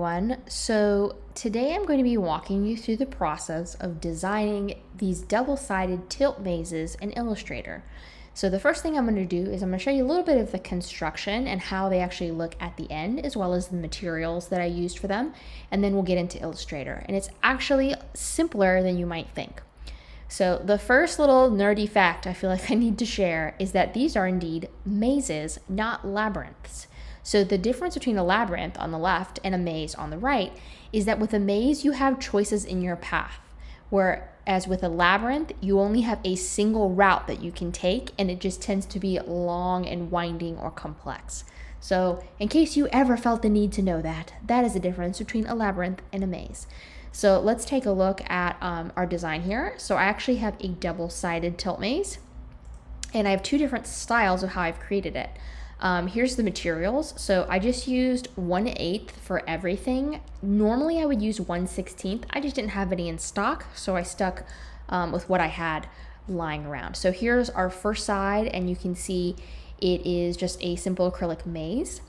everyone. So today I'm going to be walking you through the process of designing these double-sided tilt mazes in Illustrator. So the first thing I'm going to do is I'm going to show you a little bit of the construction and how they actually look at the end, as well as the materials that I used for them, and then we'll get into Illustrator. And it's actually simpler than you might think. So the first little nerdy fact I feel like I need to share is that these are indeed mazes, not labyrinths. So the difference between a labyrinth on the left and a maze on the right is that with a maze, you have choices in your path, whereas with a labyrinth, you only have a single route that you can take, and it just tends to be long and winding or complex. So in case you ever felt the need to know that, that is the difference between a labyrinth and a maze. So let's take a look at our design here. So I actually have a double-sided tilt maze, and I have two different styles of how I've created it. Here's the materials. So I just used 1/8 for everything. Normally I would use 1/16. I just didn't have any in stock, so I stuck with what I had lying around. So here's our first side, and you can see it is just a simple acrylic maze.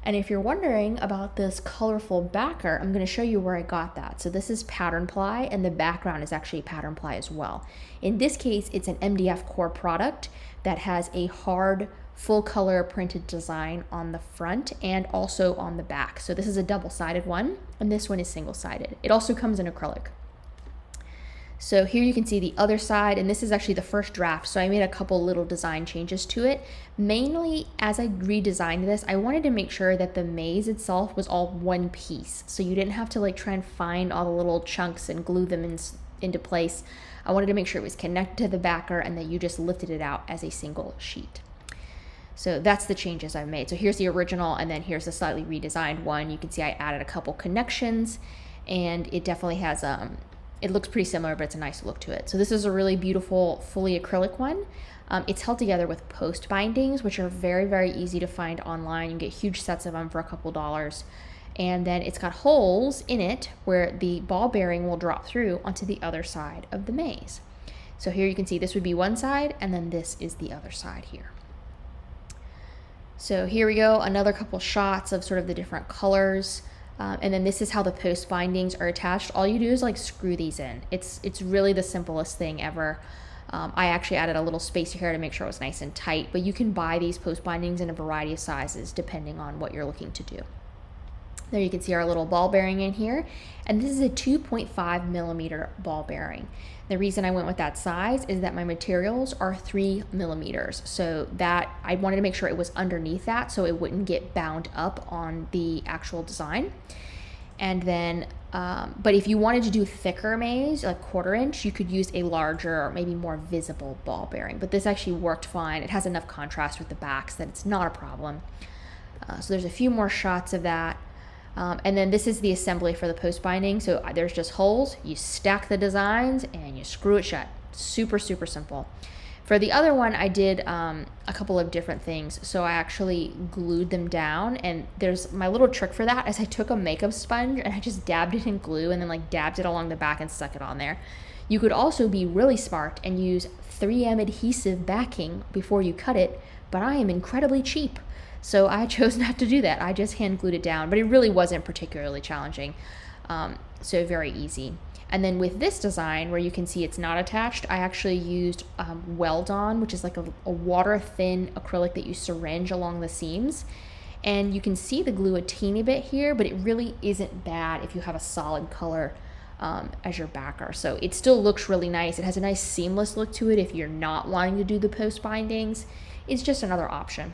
And if you're wondering about this colorful backer, I'm going to show you where I got that. So this is pattern ply, and the background is actually pattern ply as well. In this case, it's an MDF core product that has a hard full color printed design on the front and also on the back. So this is a double-sided one, and this one is single-sided. It also comes in acrylic. So here you can see the other side, and this is actually the first draft, so I made a couple little design changes to it. Mainly, as I redesigned this, I wanted to make sure that the maze itself was all one piece, so you didn't have to like try and find all the little chunks and glue them into place. I wanted to make sure it was connected to the backer and that you just lifted it out as a single sheet. So that's the changes I've made. So here's the original, and then here's the slightly redesigned one. You can see I added a couple connections, and it definitely has, it looks pretty similar, but it's a nice look to it. So this is a really beautiful, fully acrylic one. It's held together with post bindings, which are very, very easy to find online. You can get huge sets of them for a couple dollars. And then it's got holes in it where the ball bearing will drop through onto the other side of the maze. So here you can see this would be one side, and then this is the other side here. So here we go, another couple shots of sort of the different colors. And then this is how the post bindings are attached. All you do is like screw these in. It's really the simplest thing ever. I actually added a little spacer here to make sure it was nice and tight, but you can buy these post bindings in a variety of sizes depending on what you're looking to do. There you can see our little ball bearing in here, and this is a 2.5 millimeter ball bearing. The reason I went with that size is that my materials are 3 millimeters, so that I wanted to make sure it was underneath that so it wouldn't get bound up on the actual design. And then, but if you wanted to do thicker maze, like 1/4 inch, you could use a larger or maybe more visible ball bearing, but this actually worked fine. It has enough contrast with the backs that it's not a problem. So there's a few more shots of that. And then this is the assembly for the post binding. So there's just holes, you stack the designs, and you screw it shut. Super, super simple. For the other one, I did a couple of different things. So I actually glued them down, and there's my little trick for that is I took a makeup sponge and I just dabbed it in glue and then like dabbed it along the back and stuck it on there. You could also be really smart and use 3M adhesive backing before you cut it, but I am incredibly cheap. So I chose not to do that. I just hand glued it down, but it really wasn't particularly challenging. So very easy. And then with this design where you can see it's not attached, I actually used Weld-On, which is like a water thin acrylic that you syringe along the seams. And you can see the glue a teeny bit here, but it really isn't bad if you have a solid color as your backer. So it still looks really nice. It has a nice seamless look to it if you're not wanting to do the post bindings. It's just another option.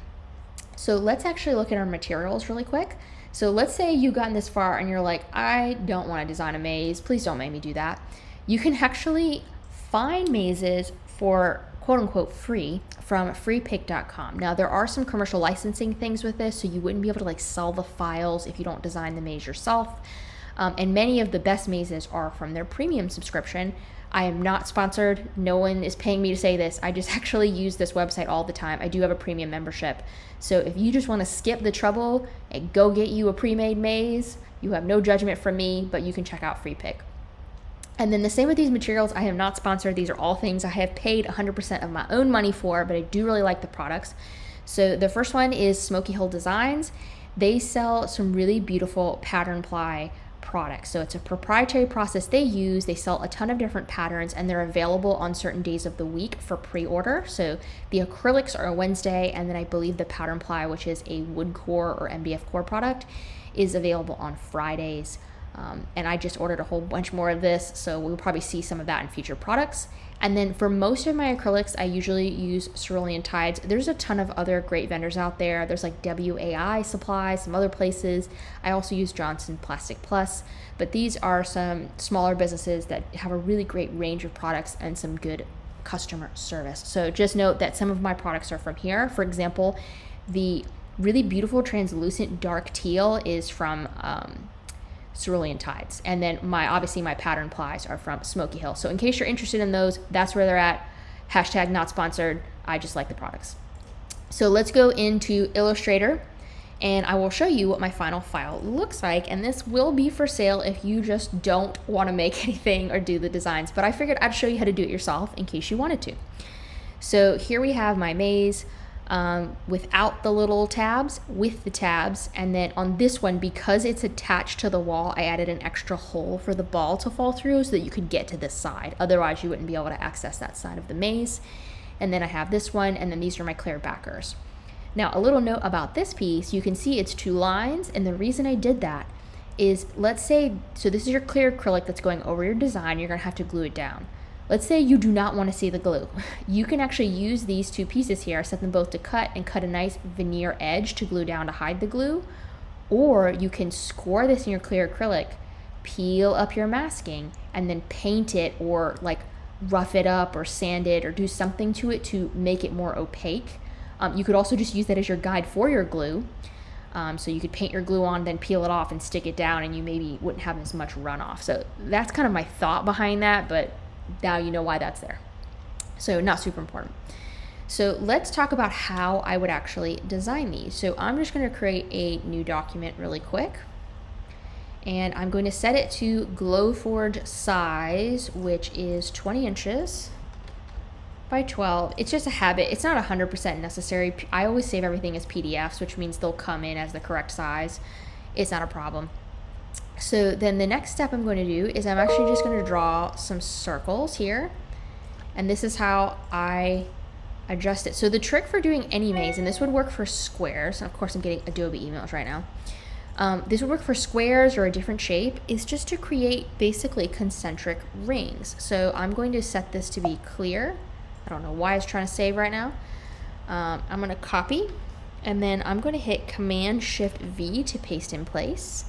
So let's actually look at our materials really quick. So let's say you've gotten this far and you're like, I don't want to design a maze. Please don't make me do that. You can actually find mazes for quote unquote free from freepik.com. Now there are some commercial licensing things with this, so you wouldn't be able to like sell the files if you don't design the maze yourself. And many of the best mazes are from their premium subscription. I am not sponsored. No one is paying me to say this. I just actually use this website all the time. I do have a premium membership. So if you just want to skip the trouble and go get you a pre-made maze, you have no judgment from me, but you can check out FreePik. And then the same with these materials. I am not sponsored. These are all things I have paid 100% of my own money for, but I do really like the products. So the first one is Smoky Hill Designs. They sell some really beautiful pattern ply products. So it's a proprietary process they use. They sell a ton of different patterns, and they're available on certain days of the week for pre-order. So the acrylics are a Wednesday, and then I believe the pattern ply, which is a wood core or MDF core product, is available on Fridays. And I just ordered a whole bunch more of this, so we'll probably see some of that in future products. And then for most of my acrylics, I usually use Cerulean Tides. There's a ton of other great vendors out there. There's like WAI Supply, some other places. I also use Johnson Plastic Plus, but these are some smaller businesses that have a really great range of products and some good customer service. So just note that some of my products are from here. For example, the really beautiful translucent dark teal is from Cerulean Tides, and then obviously my pattern plies are from Smoky Hill. So in case you're interested in those, that's where they're at. Hashtag not sponsored. I just like the products. So let's go into Illustrator, and I will show you what my final file looks like. And this will be for sale if you just don't want to make anything or do the designs, but I figured I'd show you how to do it yourself in case you wanted to. So here we have my maze. Without the little tabs, with the tabs, and then on this one, because it's attached to the wall, I added an extra hole for the ball to fall through so that you could get to this side. Otherwise you wouldn't be able to access that side of the maze. And then I have this one, and then these are my clear backers. Now a little note about this piece, you can see it's 2 lines, and the reason I did that is, let's say, so this is your clear acrylic that's going over your design, you're gonna have to glue it down. Let's say you do not want to see the glue. You can actually use these 2 pieces here, set them both to cut, and cut a nice veneer edge to glue down to hide the glue. Or you can score this in your clear acrylic, peel up your masking, and then paint it, or like rough it up or sand it or do something to it to make it more opaque. You could also just use that as your guide for your glue. So you could paint your glue on, then peel it off and stick it down, and you maybe wouldn't have as much runoff. So that's kind of my thought behind that, but now you know why that's there. So not super important. So let's talk about how I would actually design these. So I'm just going to create a new document really quick, and I'm going to set it to Glowforge size, which is 20 inches by 12. It's just a habit. It's not 100% necessary. I always save everything as PDFs, which means they'll come in as the correct size. It's not a problem. So then the next step I'm going to do is I'm actually just going to draw some circles here, and this is how I adjust it. So the trick for doing any maze, and this would work for squares, and of course I'm getting Adobe emails right now, this would work for squares or a different shape, is just to create basically concentric rings. So I'm going to set this to be clear. I don't know why it's trying to save right now. I'm going to copy, and then I'm going to hit Command-Shift-V to paste in place.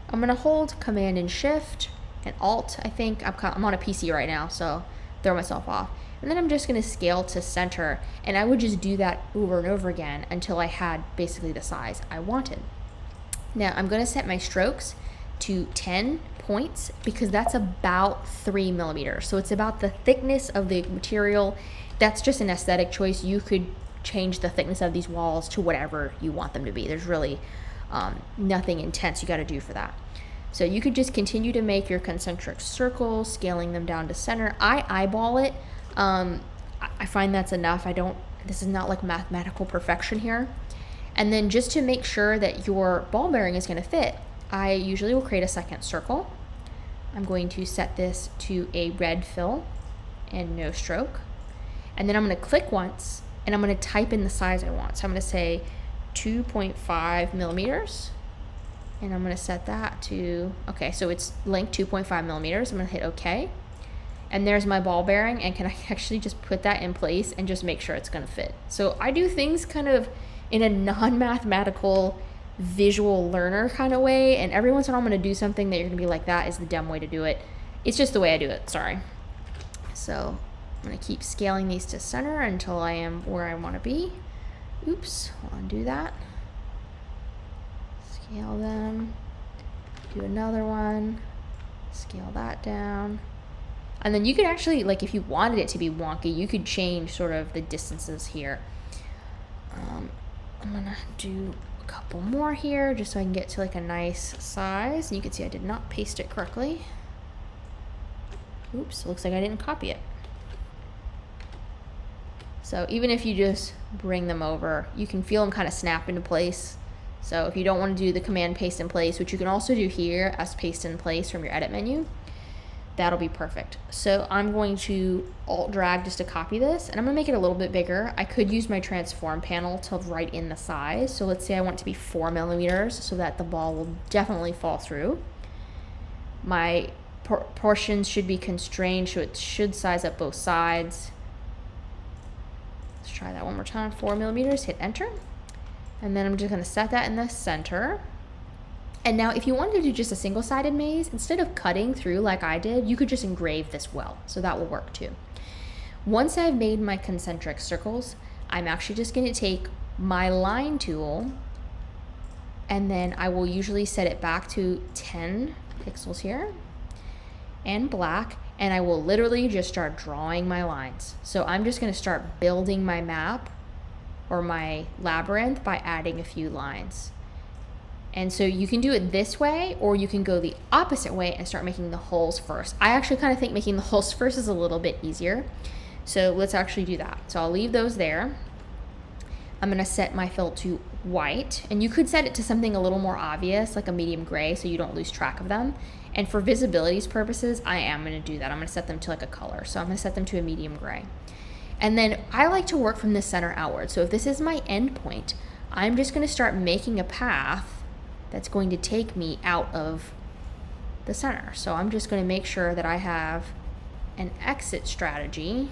I'm going to hold Command and Shift and Alt. I think I'm on a PC right now, so throw myself off. And then I'm just going to scale to center, and I would just do that over and over again until I had basically the size I wanted. Now I'm going to set my strokes to 10 points because that's about 3 millimeters. So it's about the thickness of the material. That's just an aesthetic choice. You could change the thickness of these walls to whatever you want them to be. There's really nothing intense you got to do for that. So you could just continue to make your concentric circles, scaling them down to center. I eyeball it. I find that's enough. This is not like mathematical perfection here. And then just to make sure that your ball bearing is going to fit, I usually will create a second circle. I'm going to set this to a red fill and no stroke. And then I'm going to click once, and I'm going to type in the size I want. So I'm going to say 2.5 millimeters, and I'm going to set that to, okay, so it's length 2.5 millimeters. I'm going to hit OK, and there's my ball bearing, and can I actually just put that in place and just make sure it's going to fit. So I do things kind of in a non-mathematical visual learner kind of way, and every once in a while I'm going to do something that you're going to be like, that is the dumb way to do it. It's just the way I do it, sorry. So I'm going to keep scaling these to center until I am where I want to be. Oops, I'll undo that. Scale them, do another one, scale that down. And then you could actually, like if you wanted it to be wonky, you could change sort of the distances here. I'm gonna do a couple more here just so I can get to like a nice size. And you can see I did not paste it correctly. Oops, looks like I didn't copy it. So even if you just bring them over, you can feel them kind of snap into place. So if you don't want to do the command paste in place, which you can also do here as paste in place from your edit menu, that'll be perfect. So I'm going to alt drag just to copy this, and I'm gonna make it a little bit bigger. I could use my transform panel to write in the size. So let's say I want it to be 4 millimeters so that the ball will definitely fall through. My portions should be constrained, so it should size up both sides. Let's try that one more time. 4 millimeters, hit enter. And then I'm just gonna set that in the center. And now if you wanted to do just a single-sided maze, instead of cutting through like I did, you could just engrave this well. So that will work too. Once I've made my concentric circles, I'm actually just gonna take my line tool, and then I will usually set it back to 10 pixels here and black, and I will literally just start drawing my lines. So I'm just gonna start building my map or my labyrinth by adding a few lines. And so you can do it this way, or you can go the opposite way and start making the holes first. I actually kind of think making the holes first is a little bit easier. So let's actually do that. So I'll leave those there. I'm gonna set my fill to white, and you could set it to something a little more obvious, like a medium gray, so you don't lose track of them. And for visibility's purposes, I am gonna do that. I'm gonna set them to like a color. So I'm gonna set them to a medium gray. And then I like to work from the center outward. So if this is my end point, I'm just gonna start making a path that's going to take me out of the center. So I'm just gonna make sure that I have an exit strategy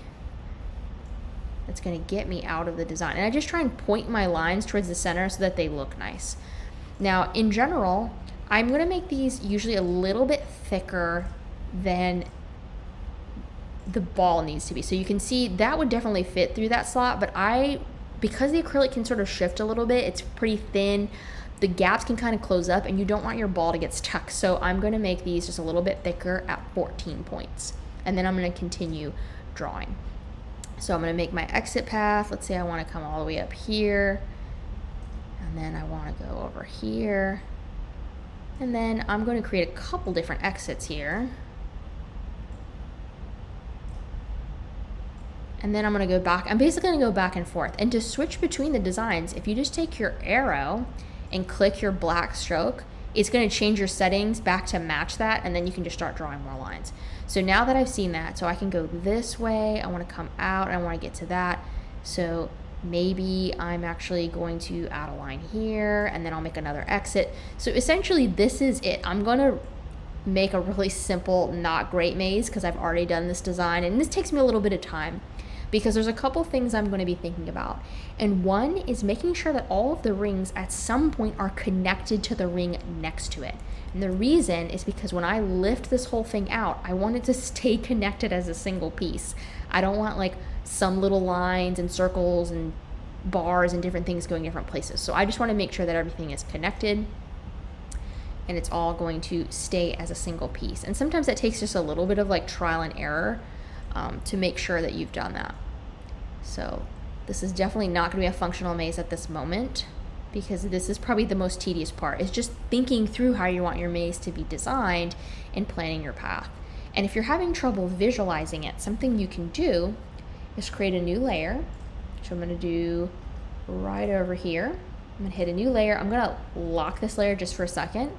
that's gonna get me out of the design. And I just try and point my lines towards the center so that they look nice. Now, in general, I'm gonna make these usually a little bit thicker than the ball needs to be. So you can see that would definitely fit through that slot, but because the acrylic can sort of shift a little bit, it's pretty thin, the gaps can kind of close up, and you don't want your ball to get stuck. So I'm gonna make these just a little bit thicker at 14 points. And then I'm gonna continue drawing. So I'm gonna make my exit path. Let's say I wanna come all the way up here, and then I wanna go over here. And then I'm gonna create a couple different exits here. And then I'm gonna go back. I'm basically gonna go back and forth. And to switch between the designs, if you just take your arrow and click your black stroke, it's gonna change your settings back to match that, and then you can just start drawing more lines. So now that I've seen that, so I can go this way, I wanna come out, I wanna get to that. So maybe I'm actually going to add a line here, and then I'll make another exit. So essentially this is it. I'm gonna make a really simple, not great maze, because I've already done this design, and this takes me a little bit of time, because there's a couple things I'm going to be thinking about. And one is making sure that all of the rings at some point are connected to the ring next to it. And the reason is because when I lift this whole thing out, I want it to stay connected as a single piece. I don't want like some little lines and circles and bars and different things going different places. So I just want to make sure that everything is connected and it's all going to stay as a single piece. And sometimes that takes just a little bit of like trial and error to make sure that you've done that. So this is definitely not going to be a functional maze at this moment, because this is probably the most tedious part, is just thinking through how you want your maze to be designed and planning your path. And if you're having trouble visualizing it, something you can do is create a new layer. So I'm going to do right over here. I'm going to hit a new layer. I'm going to lock this layer just for a second.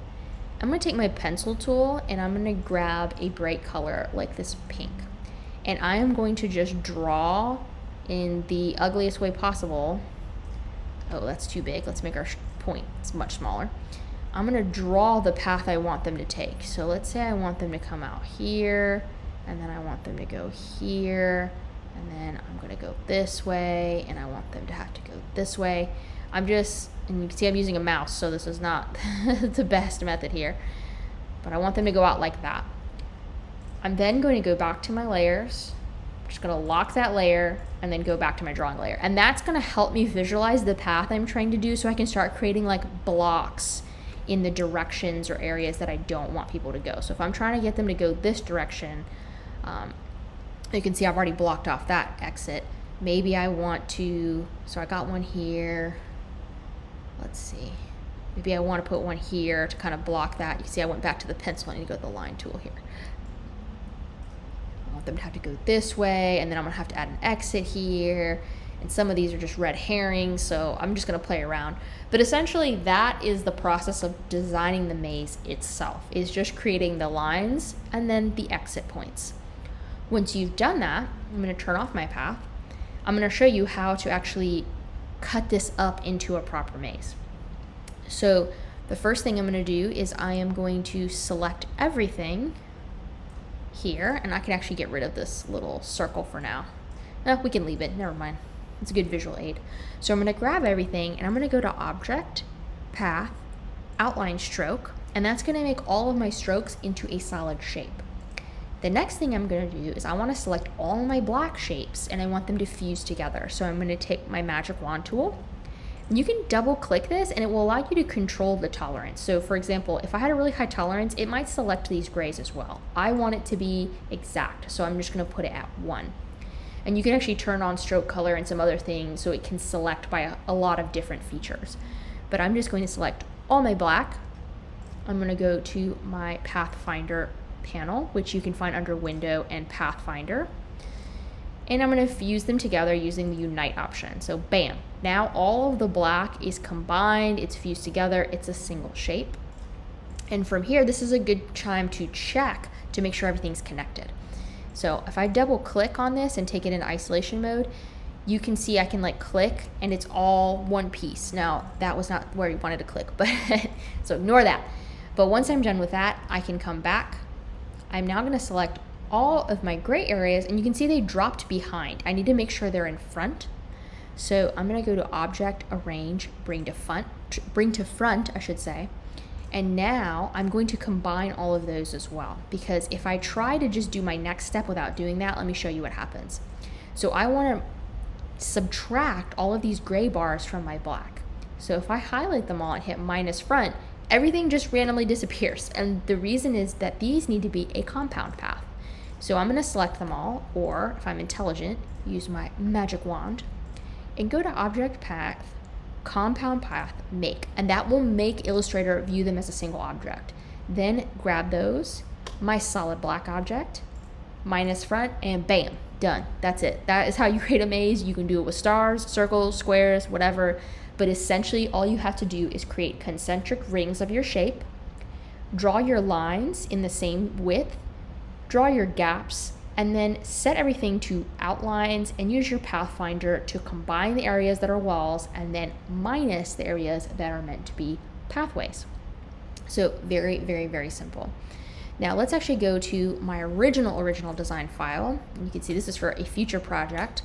I'm going to take my pencil tool and I'm going to grab a bright color like this pink. And I am going to just draw in the ugliest way possible. Oh, that's too big. Let's make our point much smaller. I'm gonna draw the path I want them to take. So let's say I want them to come out here, and then I want them to go here, and then I'm gonna go this way, and I want them to have to go this way. And you can see I'm using a mouse, so this is not the best method here, but I want them to go out like that. I'm then going to go back to my layers. I'm just gonna lock that layer and then go back to my drawing layer. And that's gonna help me visualize the path I'm trying to do, so I can start creating like blocks in the directions or areas that I don't want people to go. So if I'm trying to get them to go this direction, you can see I've already blocked off that exit. Maybe I want to, so I got one here. Let's see. Maybe I want to put one here to kind of block that. You can see I went back to the pencil. I need to go to the line tool here. I want them to have to go this way, and then I'm gonna have to add an exit here, and some of these are just red herrings, so I'm just gonna play around. But essentially that is the process of designing the maze itself, is just creating the lines and then the exit points. Once you've done that, I'm gonna turn off my path. I'm gonna show you how to actually cut this up into a proper maze. So the first thing I'm gonna do is I am going to select everything here, and I can actually get rid of this little circle for now. No, we can leave it, never mind. It's a good visual aid. So I'm gonna grab everything and I'm gonna go to Object, Path, Outline Stroke, and that's gonna make all of my strokes into a solid shape. The next thing I'm gonna do is I wanna select all my black shapes and I want them to fuse together. So I'm gonna take my magic wand tool, and you can double click this and it will allow you to control the tolerance. So for example, if I had a really high tolerance, it might select these grays as well. I want it to be exact, so I'm just gonna put it at 1. And you can actually turn on stroke color and some other things so it can select by a lot of different features. But I'm just going to select all my black. I'm gonna go to my Pathfinder panel, which you can find under Window and Pathfinder. And I'm gonna fuse them together using the Unite option. So bam, now all of the black is combined, it's fused together, it's a single shape. And from here, this is a good time to check to make sure everything's connected. So if I double click on this and take it in isolation mode, you can see I can like click and it's all one piece. Now that was not where you wanted to click, but so ignore that. But once I'm done with that, I can come back. I'm now gonna select all of my gray areas and you can see they dropped behind. I need to make sure they're in front. So I'm gonna go to Object, Arrange, Bring to Front, I should say. And now I'm going to combine all of those as well, because if I try to just do my next step without doing that, let me show you what happens. So I want to subtract all of these gray bars from my black. So if I highlight them all and hit minus front, everything just randomly disappears. And the reason is that these need to be a compound path. So I'm going to select them all, or if I'm intelligent, use my magic wand and go to Object, Path, Compound Path, Make, and that will make Illustrator view them as a single object. Then grab those, my solid black object, minus front, and bam, done. That's it. That is how you create a maze. You can do it with stars, circles, squares, whatever, but essentially all you have to do is create concentric rings of your shape, draw your lines in the same width, draw your gaps, and then set everything to outlines and use your Pathfinder to combine the areas that are walls and then minus the areas that are meant to be pathways. So very, very, very simple. Now let's actually go to my original design file. You can see this is for a future project,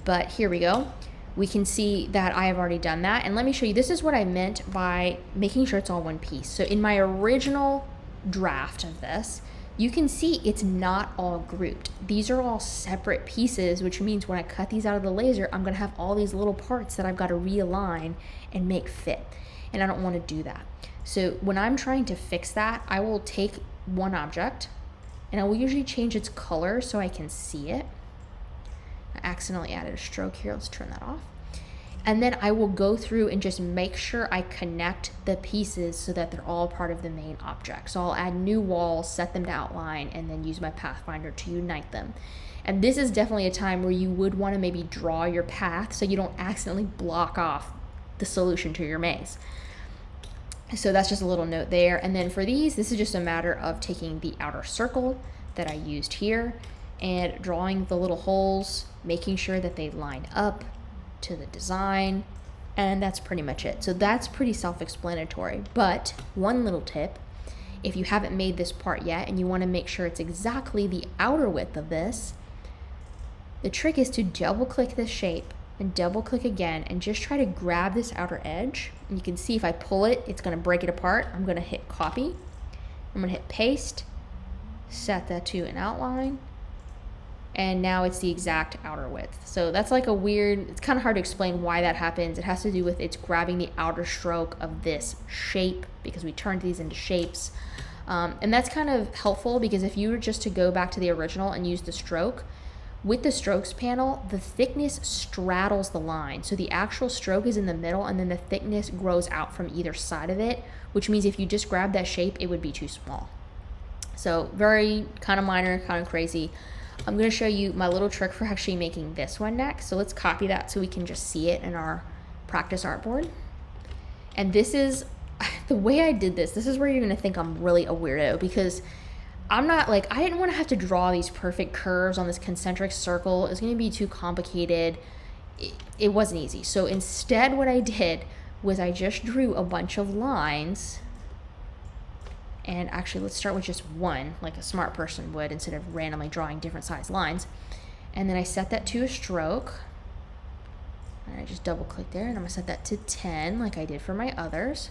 but here we go. We can see that I have already done that. And let me show you, this is what I meant by making sure it's all one piece. So in my original draft of this, you can see it's not all grouped. These are all separate pieces, which means when I cut these out of the laser, I'm gonna have all these little parts that I've got to realign and make fit. And I don't want to do that. So when I'm trying to fix that, I will take one object and I will usually change its color so I can see it. I accidentally added a stroke here. Let's turn that off. And then I will go through and just make sure I connect the pieces so that they're all part of the main object. So I'll add new walls, set them to outline, and then use my Pathfinder to unite them. And this is definitely a time where you would want to maybe draw your path so you don't accidentally block off the solution to your maze. So that's just a little note there. And then for these, this is just a matter of taking the outer circle that I used here and drawing the little holes, making sure that they line up to the design, and that's pretty much it. So that's pretty self-explanatory, but one little tip, if you haven't made this part yet and you want to make sure it's exactly the outer width of this, the trick is to double click this shape and double click again and just try to grab this outer edge. And you can see if I pull it, it's going to break it apart. I'm going to hit copy, I'm going to hit paste, set that to an outline, and now it's the exact outer width. So that's like a weird, it's kind of hard to explain why that happens. It has to do with it's grabbing the outer stroke of this shape because we turned these into shapes. And that's kind of helpful because if you were just to go back to the original and use the stroke, with the strokes panel, the thickness straddles the line. So the actual stroke is in the middle and then the thickness grows out from either side of it, which means if you just grab that shape, it would be too small. So very kind of minor, kind of crazy. I'm going to show you my little trick for actually making this one next. So let's copy that so we can just see it in our practice artboard. And this is the way I did this. This is where you're going to think I'm really a weirdo, because I'm not like, I didn't want to have to draw these perfect curves on this concentric circle. It's going to be too complicated. It wasn't easy. So instead what I did was I just drew a bunch of lines. And actually, let's start with just one, like a smart person would, instead of randomly drawing different size lines. And then I set that to a stroke. And I just double click there, and I'm gonna set that to 10 like I did for my others.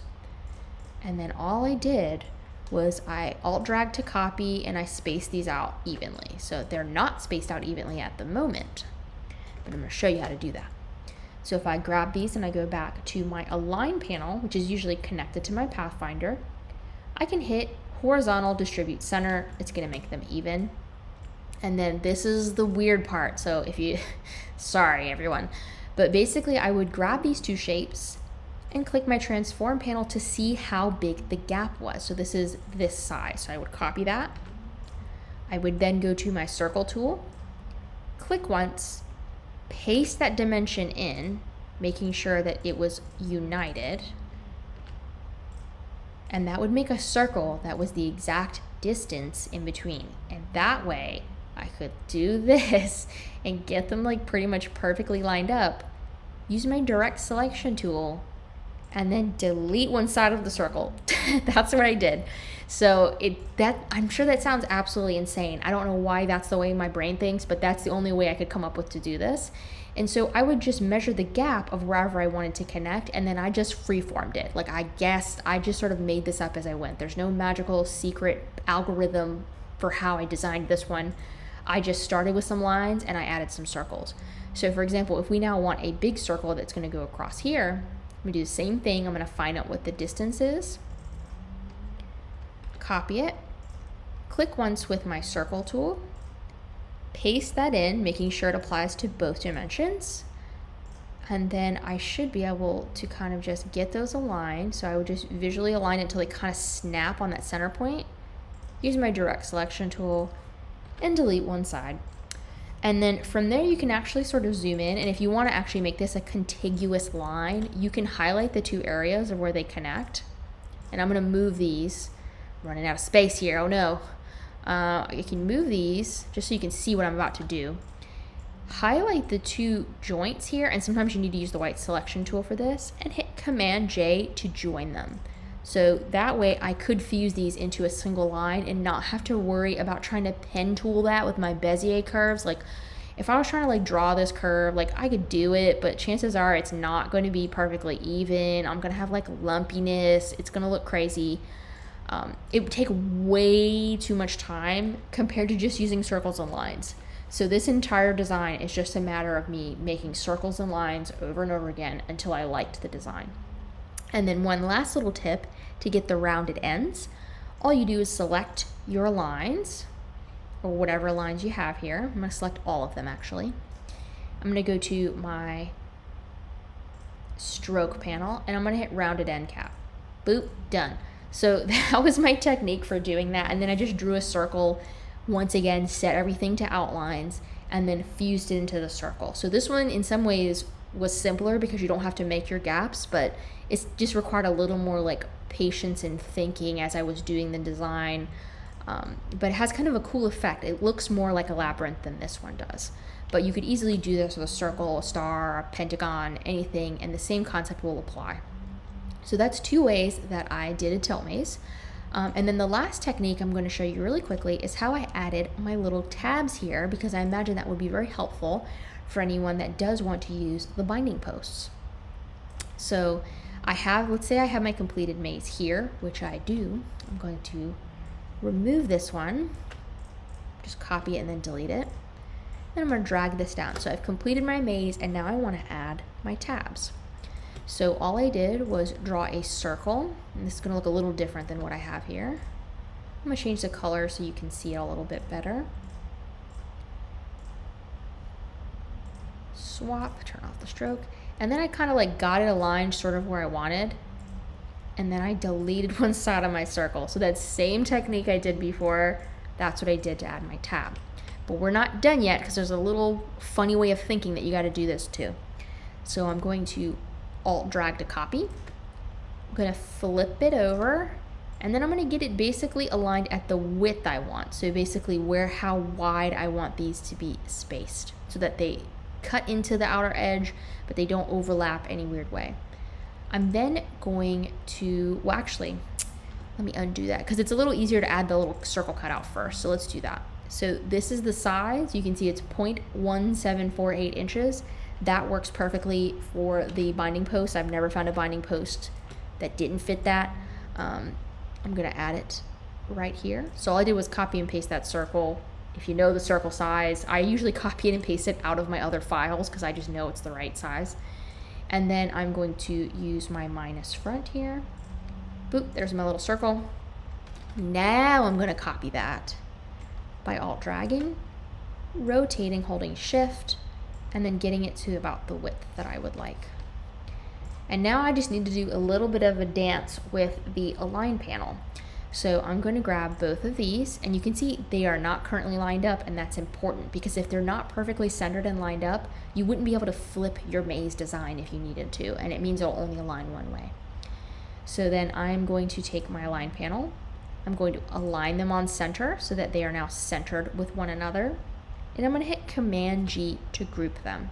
And then all I did was I alt drag to copy, and I spaced these out evenly. So they're not spaced out evenly at the moment, but I'm gonna show you how to do that. So if I grab these and I go back to my align panel, which is usually connected to my Pathfinder, I can hit horizontal distribute center. It's gonna make them even. And then this is the weird part. So if you, sorry everyone, but basically I would grab these two shapes and click my transform panel to see how big the gap was. So this is this size. So I would copy that. I would then go to my circle tool, click once, paste that dimension in, making sure that it was united. And that would make a circle that was the exact distance in between. And that way I could do this and get them like pretty much perfectly lined up, use my direct selection tool, and then delete one side of the circle. That's what I did. So I'm sure that sounds absolutely insane. I don't know why that's the way my brain thinks, but that's the only way I could come up with to do this. And so I would just measure the gap of wherever I wanted to connect, and then I just freeformed it. Like I just sort of made this up as I went. There's no magical secret algorithm for how I designed this one. I just started with some lines and I added some circles. So for example, if we now want a big circle that's gonna go across here, I'm gonna do the same thing. I'm gonna find out what the distance is, copy it, click once with my circle tool, paste that in, making sure it applies to both dimensions. And then I should be able to kind of just get those aligned. So I would just visually align it until they kind of snap on that center point. Use my direct selection tool and delete one side. And then from there you can actually sort of zoom in. And if you want to actually make this a contiguous line, you can highlight the two areas of where they connect. And I'm going to move these. I'm running out of space here. Oh no. You can move these just so you can see what I'm about to do. Highlight the two joints here, and sometimes you need to use the white selection tool for this, and hit Command J to join them. So that way I could fuse these into a single line and not have to worry about trying to pen tool that with my Bezier curves. Like if I was trying to like draw this curve, like I could do it, but chances are it's not going to be perfectly even. I'm going to have like lumpiness. It's going to look crazy. It would take way too much time compared to just using circles and lines. So this entire design is just a matter of me making circles and lines over and over again until I liked the design. And then one last little tip to get the rounded ends. All you do is select your lines, or whatever lines you have here. I'm going to select all of them actually. I'm going to go to my stroke panel and I'm going to hit rounded end cap. Boop, done. So that was my technique for doing that. And then I just drew a circle, once again, set everything to outlines, and then fused it into the circle. So this one in some ways was simpler because you don't have to make your gaps, but it's just required a little more like patience and thinking as I was doing the design. But it has kind of a cool effect. It looks more like a labyrinth than this one does. But you could easily do this with a circle, a star, a pentagon, anything, and the same concept will apply. So that's two ways that I did a tilt maze. And then the last technique I'm going to show you really quickly is how I added my little tabs here, because I imagine that would be very helpful for anyone that does want to use the binding posts. So let's say I have my completed maze here, which I do. I'm going to remove this one, just copy it and then delete it. And I'm going to drag this down. So I've completed my maze and now I want to add my tabs. So all I did was draw a circle, and this is going to look a little different than what I have here. I'm going to change the color so you can see it a little bit better. Swap, turn off the stroke, and then I kind of like got it aligned sort of where I wanted, and then I deleted one side of my circle. So that same technique I did before, that's what I did to add my tab. But we're not done yet because there's a little funny way of thinking that you got to do this too. So I'm going to Alt drag to copy. I'm going to flip it over, and then I'm going to get it basically aligned at the width I want. So basically how wide I want these to be spaced so that they cut into the outer edge, but they don't overlap any weird way. I'm then going to, well, actually, let me undo that because it's a little easier to add the little circle cutout first. So let's do that. So this is the size. You can see it's 0.1748 inches. That works perfectly for the binding post. I've never found a binding post that didn't fit that. I'm gonna add it right here. So all I did was copy and paste that circle. If you know the circle size, I usually copy it and paste it out of my other files because I just know it's the right size. And then I'm going to use my minus front here. Boop, there's my little circle. Now I'm gonna copy that by Alt dragging, rotating, holding Shift, and then getting it to about the width that I would like. And now I just need to do a little bit of a dance with the align panel. So I'm going to grab both of these, and you can see they are not currently lined up, and that's important because if they're not perfectly centered and lined up, you wouldn't be able to flip your maze design if you needed to, and it means it'll only align one way. So then I'm going to take my align panel, I'm going to align them on center so that they are now centered with one another, and I'm going to hit Command G to group them.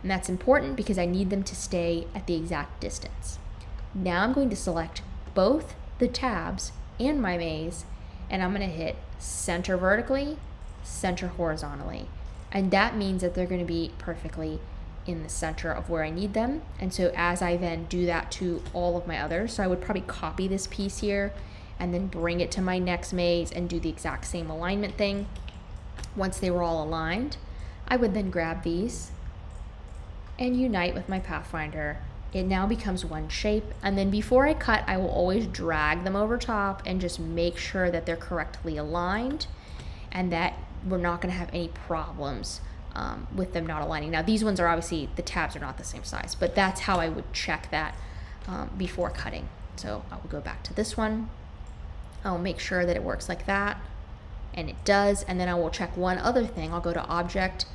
And that's important because I need them to stay at the exact distance. Now I'm going to select both the tabs and my maze, and I'm going to hit center vertically, center horizontally. And that means that they're going to be perfectly in the center of where I need them. And so as I then do that to all of my others, so I would probably copy this piece here and then bring it to my next maze and do the exact same alignment thing. Once they were all aligned, I would then grab these and unite with my Pathfinder. It now becomes one shape, and then before I cut, I will always drag them over top and just make sure that they're correctly aligned and that we're not going to have any problems with them not aligning. Now these ones are obviously, the tabs are not the same size, but that's how I would check that before cutting. So I will go back to this one. I'll make sure that it works like that, and it does, and then I will check one other thing. I'll go to Object,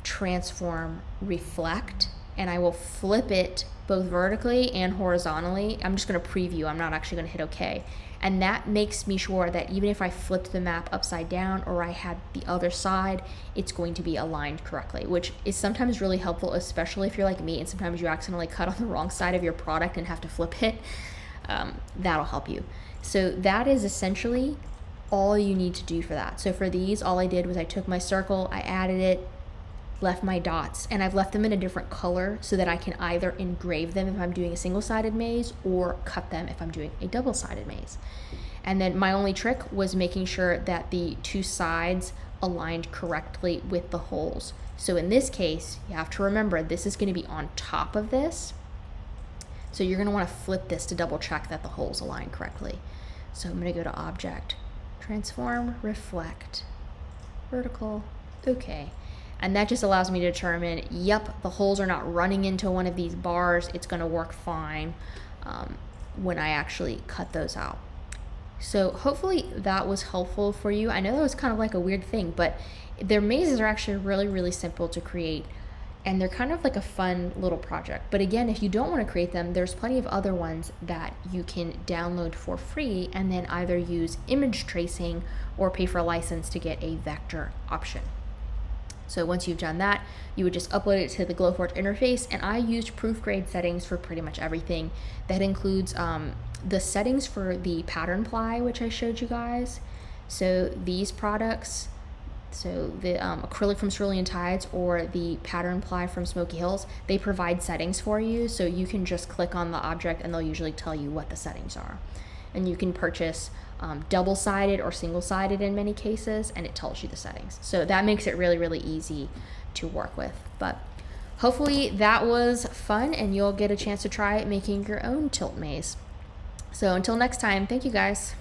Transform, Reflect, and I will flip it both vertically and horizontally. I'm just going to preview. I'm not actually going to hit OK. And that makes me sure that even if I flipped the map upside down or I had the other side, it's going to be aligned correctly, which is sometimes really helpful, especially if you're like me and sometimes you accidentally cut on the wrong side of your product and have to flip it. That'll help you. So that is essentially all you need to do for that. So for these, all I did was I took my circle, I added it, left my dots, and I've left them in a different color so that I can either engrave them if I'm doing a single-sided maze or cut them if I'm doing a double-sided maze. And then my only trick was making sure that the two sides aligned correctly with the holes. So in this case, you have to remember this is going to be on top of this. So you're going to want to flip this to double check that the holes align correctly. So I'm going to go to Object, Transform, Reflect, Vertical, OK. And that just allows me to determine, yep, the holes are not running into one of these bars. It's going to work fine when I actually cut those out. So hopefully that was helpful for you. I know that was kind of like a weird thing, but their mazes are actually really, really simple to create. And they're kind of like a fun little project. But again, if you don't want to create them, there's plenty of other ones that you can download for free and then either use image tracing or pay for a license to get a vector option. So once you've done that, you would just upload it to the Glowforge interface, and I used proof grade settings for pretty much everything. That includes the settings for the pattern ply, which I showed you guys. So these products, so the acrylic from Cerulean Tides or the pattern ply from Smoky Hills, they provide settings for you, so you can just click on the object and they'll usually tell you what the settings are. And you can purchase double-sided or single-sided in many cases, and it tells you the settings. So that makes it really, really easy to work with. But hopefully that was fun and you'll get a chance to try making your own tilt maze. So until next time, thank you guys.